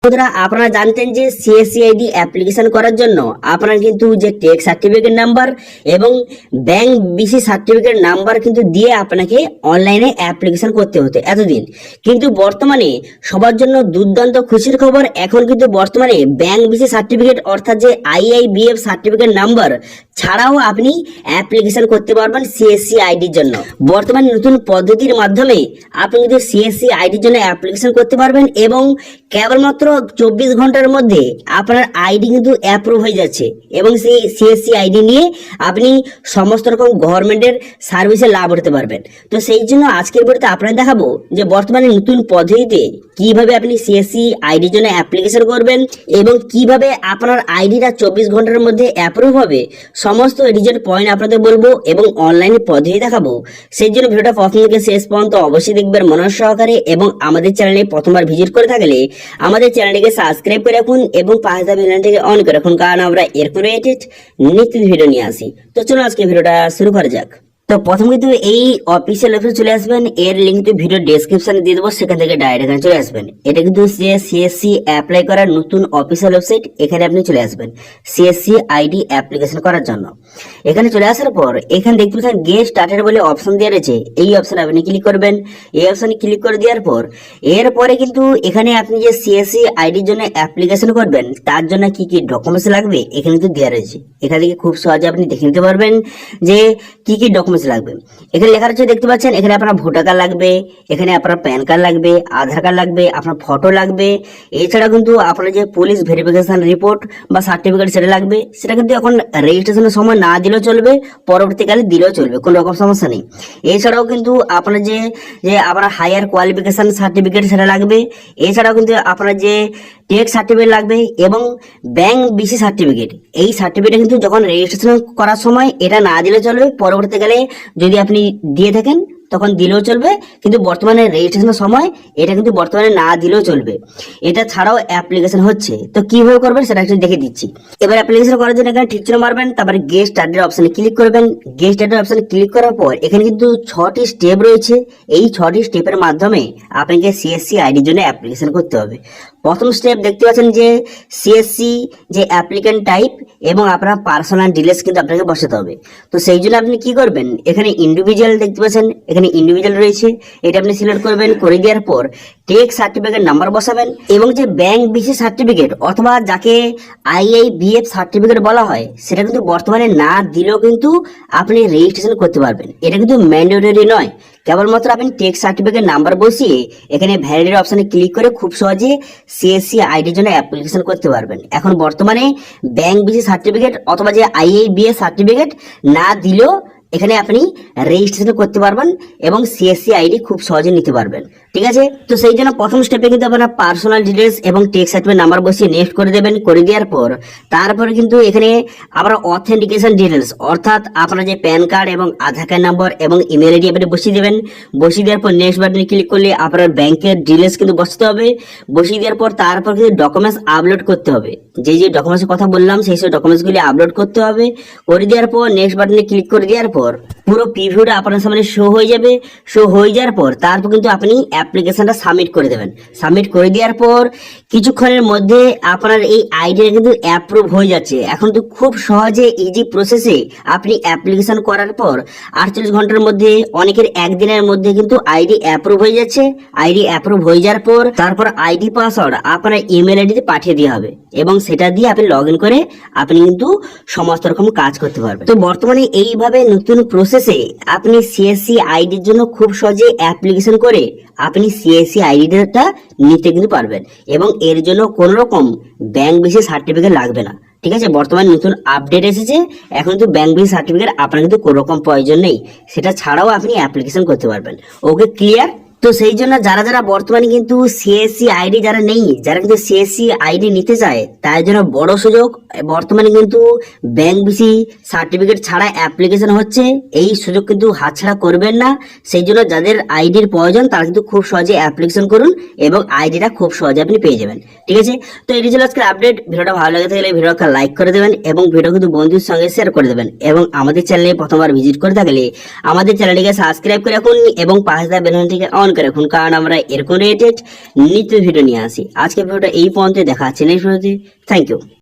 বন্ধুরা, আপনারা জানতেন যে সিএসসি আইডি অ্যাপ্লিকেশন করার জন্য আপনারা কিন্তু যে টেক্স সার্টিফিকেট নাম্বার এবং ব্যাংক বিসি সার্টিফিকেট নাম্বার কিন্তু দিয়ে আপনাকে অনলাইনে অ্যাপ্লিকেশন করতে হতো এতদিন। কিন্তু বর্তমানে সবার জন্য দুর্দান্ত খুশির খবর, এখন কিন্তু বর্তমানে ব্যাংক বিসি সার্টিফিকেট অর্থাৎ যে আইআইবিএফ সার্টিফিকেট নাম্বার ছাড়াও আপনি অ্যাপ্লিকেশন করতে পারবেন সিএসসি আইডির জন্য। বর্তমানে নতুন পদ্ধতির মাধ্যমে আপনি কিন্তু সিএসসি আইডির জন্য অ্যাপ্লিকেশন করতে পারবেন এবং কেবলমাত্র 24 ঘন্টার মধ্যে আপনার আইডি কিন্তু অ্যাপ্রুভ হয়ে যাচ্ছে এবং সেই সিএসসি আইডি নিয়ে আপনি সমস্ত রকম গভর্নমেন্টের সার্ভিসে লাভ করতে পারবেন। তো সেই জন্য আজকের ভিডিওতে আপনাদের দেখাবো যে বর্তমানে নতুন পদ্ধতিতে কিভাবে আপনি সিএসসি আইডির জন্য অ্যাপ্লিকেশন করবেন এবং কিভাবে আপনার আইডিটা 24 ঘন্টার মধ্যে অ্যাপ্রুভ হবে। সমস্ত রিজেক্ট পয়েন্ট আপনাদের বলবো এবং অনলাইনে পদ্ধতি দেখাবো। সেই জন্য ভিডিওটা প্রথম থেকে শেষ পর্যন্ত অবশ্যই দেখবেন মনোযোগ সহকারে এবং আমাদের চ্যানেলে প্রথমবার ভিজিট করে থাকলে আমাদের চ্যানেলটিকে সাবস্ক্রাইব করে রাখুন এবং পাশে থাকা বেলআইকনটিকে অন করে রাখুন, কারণ আমরা এরপর রিলেটেড নিত্য ভিডিও নিয়ে আসি। তো চলুন আজকে ভিডিওটা শুরু করা যাক। তো প্রথম কিন্তু এই অফিসিয়াল ওয়েবসাইটে চলে আসবেন, এর লিংক কিন্তু ভিডিও ডেসক্রিপশনে দিয়ে দেবো, সেখান থেকে ডাইরেক্ট এখানে চলে আসবেন। এটা কিন্তু সিএসসি অ্যাপ্লাই করার নতুন অফিসিয়াল ওয়েবসাইট, এখানে আপনি চলে আসবেন সিএসসি আইডি অ্যাপ্লিকেশন করার জন্য। এখানে চলে আসার পর এখানে দেখতে পাচ্ছেন গেট স্টার্টেড বলে অপশন দেওয়া রয়েছে, এই অপশনে আপনি ক্লিক করবেন। এই অপশনে ক্লিক করে দেওয়ার পর এরপরে কিন্তু এখানে আপনি যে সিএসসি আইডির জন্য অ্যাপ্লিকেশন করবেন তার জন্য কি কি ডকুমেন্টস লাগবে এখানে কিন্তু দেওয়া রয়েছে। এখান থেকে খুব সহজে আপনি দেখে নিতে পারবেন যে কি কি ডকুমেন্টস লাগবে। এখানে লেখা রয়েছে দেখতে পাচ্ছেন, এখানে আপনার ভোটার কার্ড লাগবে, এখানে আপনার প্যান কার্ড লাগবে, আধার কার্ড লাগবে, আপনার ফটো লাগবে। এছাড়া কিন্তু আপনার যে পুলিশ ভেরিফিকেশন রিপোর্ট বা সার্টিফিকেট সেটা লাগবে। সেটা কিন্তু এখন রেজিস্ট্রেশনের সময় না দিলেও চলবে, পরবর্তীকালে দিলেও চলবে, কোনো রকম সমস্যা নেই। এছাড়াও কিন্তু আপনার যে আপনার হায়ার কোয়ালিফিকেশন সার্টিফিকেট সেটা লাগবে। এছাড়াও কিন্তু আপনার যে টেক্স সার্টিফিকেট লাগবে এবং ব্যাংক বিসি সার্টিফিকেট। এই সার্টিফিকেট কিন্তু যখন রেজিস্ট্রেশন করার সময় এটা না দিলে চলবে, পরবর্তীকালে যদি আপনি দিয়ে থাকেন তখন দিলেও চলবে, কিন্তু বর্তমানে রেজিস্ট্রেশনের সময় এটা কিন্তু বর্তমানে না দিলেও চলবে। এটা ছাড়াও অ্যাপ্লিকেশন হচ্ছে, তো কিভাবে করবেন সেটা একটু দেখে দিচ্ছি। এবার অ্যাপ্লিকেশন করার জন্য এখানে ঠিক চিহ্ন মারবেন, তারপরে গেট স্টার্টেড অপশনে ক্লিক করবেন। গেট স্টার্টেড অপশনে ক্লিক করার পর এখানে কিন্তু 6টি স্টেপ রয়েছে। এই 6টি স্টেপের মাধ্যমে আপনাকে সিএসসি আইডির জন্য অ্যাপ্লিকেশন করতে হবে। প্রথম স্টেপ দেখতে পাচ্ছেন যে সিএসসি যে অ্যাপ্লিকেন্ট টাইপ এবং আপনার পার্সোনাল ডিটেইলস কিন্তু আপনাকে বসাতে হবে। তো সেই জন্য আপনি কি করবেন, এখানে ইন্ডিভিজুয়াল দেখতে পাচ্ছেন, এখানে ইন্ডিভিজুয়াল রয়েছে, এটা আপনি সিলেক্ট করবেন। করে দেওয়ার পর টেক্স সার্টিফিকেট নাম্বার বসাবেন এবং যে ব্যাংক বিসি সার্টিফিকেট অথবা যাকে আইআইবিএফ সার্টিফিকেট বলা হয় সেটা কিন্তু বর্তমানে না দিলেও কিন্তু আপনি রেজিস্ট্রেশন করতে পারবেন। এটা কিন্তু ম্যান্ডেটরি নয়, কেবলমাত্র আপনি টেক্স সার্টিফিকেট নাম্বার বসিয়ে এখানে ভ্যালিড অপশনে ক্লিক করে খুব সহজে সিএসসি আইডির জন্য অ্যাপ্লিকেশন করতে পারবেন। এখন বর্তমানে ব্যাংক বিসি সার্টিফিকেট অথবা যে আইআইবিএফ সার্টিফিকেট না দিলেও এখানে আপনি রেজিস্ট্রেশন করতে পারবেন এবং সিএসসি আইডি খুব সহজে নিতে পারবেন। ঠিক আছে, তো সেই জন্য প্রথম স্টেপে কিন্তু আপনার পার্সোনাল ডিটেলস এবং টেক্স সার্টিফিকেট নাম্বার বসিয়ে নেক্সট করে দেবেন। করে দেওয়ার পর তারপরে কিন্তু এখানে আপনার অথেন্টিকেশন ডিটেলস অর্থাৎ আপনার যে প্যান কার্ড এবং আধার কার্ড নাম্বার এবং ইমেল আইডি আপনি বসিয়ে দেবেন। বসিয়ে দেওয়ার পর নেক্সট বাটনে ক্লিক করলে আপনার ব্যাংকের ডিটেলস কিন্তু বসাতে হবে। বসিয়ে দেওয়ার পর তারপর কিন্তু ডকুমেন্টস আপলোড করতে হবে। যে ডকুমেন্টসের কথা বললাম সেই সব ডকুমেন্টসগুলি আপলোড করতে হবে। করে দেওয়ার পর নেক্সট বাটনে ক্লিক করে দেওয়ার পর পুরো প্রিভিউটা আপনার সামনে শো হয়ে যাবে। শো হয়ে যাওয়ার পর তারপর কিন্তু আপনি অ্যাপ্লিকেশনটা সাবমিট করে দেবেন। সাবমিট করে দেওয়ার পর কিছুক্ষণের মধ্যে আপনার এই আইডিটা কিন্তু অ্যাপ্রুভ হয়ে যাচ্ছে। এখন তো খুব সহজে ইজি প্রসেসে আপনি অ্যাপ্লিকেশন করার পর 48 ঘন্টার মধ্যে, অনেকের একদিনের মধ্যে কিন্তু আইডি অ্যাপ্রুভ হয়ে যাচ্ছে। আইডি অ্যাপ্রুভ হয়ে যাওয়ার পর তারপর আইডি পাসওয়ার্ড আপনার ইমেল আইডিতে পাঠিয়ে দেওয়া হবে এবং সেটা দিয়ে আপনি লগ ইন করে আপনি কিন্তু সমস্ত রকম কাজ করতে পারবেন। তো বর্তমানে এইভাবে নতুন প্রসেসে আপনি সিএসসি আইডির জন্য খুব সহজে অ্যাপ্লিকেশন করে আপনি সিএসসি আইডিটা নিতে কিন্তু পারবেন এবং এর জন্য কোনো রকম ব্যাংক বিসি সার্টিফিকেট লাগবে না। ঠিক আছে, বর্তমানে নতুন আপডেট এসেছে, এখন কিন্তু ব্যাংক বিসি সার্টিফিকেট আপনার কিন্তু কোনো রকম প্রয়োজন নেই, সেটা ছাড়াও আপনি অ্যাপ্লিকেশন করতে পারবেন। ওকে, ক্লিয়ার? তো সেই জন্য যারা বর্তমানে কিন্তু সিএসসি আইডি যারা নেই, যারা কিন্তু সিএসসি আইডি নিতে চায় তার জন্য বড় সুযোগ। বর্তমানে কিন্তু ব্যাংক বিসি সার্টিফিকেট ছাড়া অ্যাপ্লিকেশন হচ্ছে, এই সুযোগ কিন্তু হাতছাড়া করবেন না। সেই জন্য যাদের আইডির প্রয়োজন তারা কিন্তু খুব সহজে অ্যাপ্লিকেশন করুন এবং আইডিটা খুব সহজে আপনি পেয়ে যাবেন। ঠিক আছে, তো এই ছিল আজকের আপডেট। ভিডিওটা ভালো লাগে থাকলে ভিডিওটা লাইক করে দেবেন এবং ভিডিও কিন্তু বন্ধুদের সঙ্গে শেয়ার করে দেবেন এবং আমাদের চ্যানেলে প্রথমবার ভিজিট করে থাকলে আমাদের চ্যানেলটিকে সাবস্ক্রাইব করে রাখুন এবং পাশে থাকা বেল আইকনটিকে অন অন করে রাখুন, কারণ আমরা এরকম রিলেটেড নিত্য ভিডিও নিয়ে আসি। আজকে ভিডিওটা এই পর্যন্ত, দেখা হচ্ছে নেক্সট ভিডিওতে। Thank you.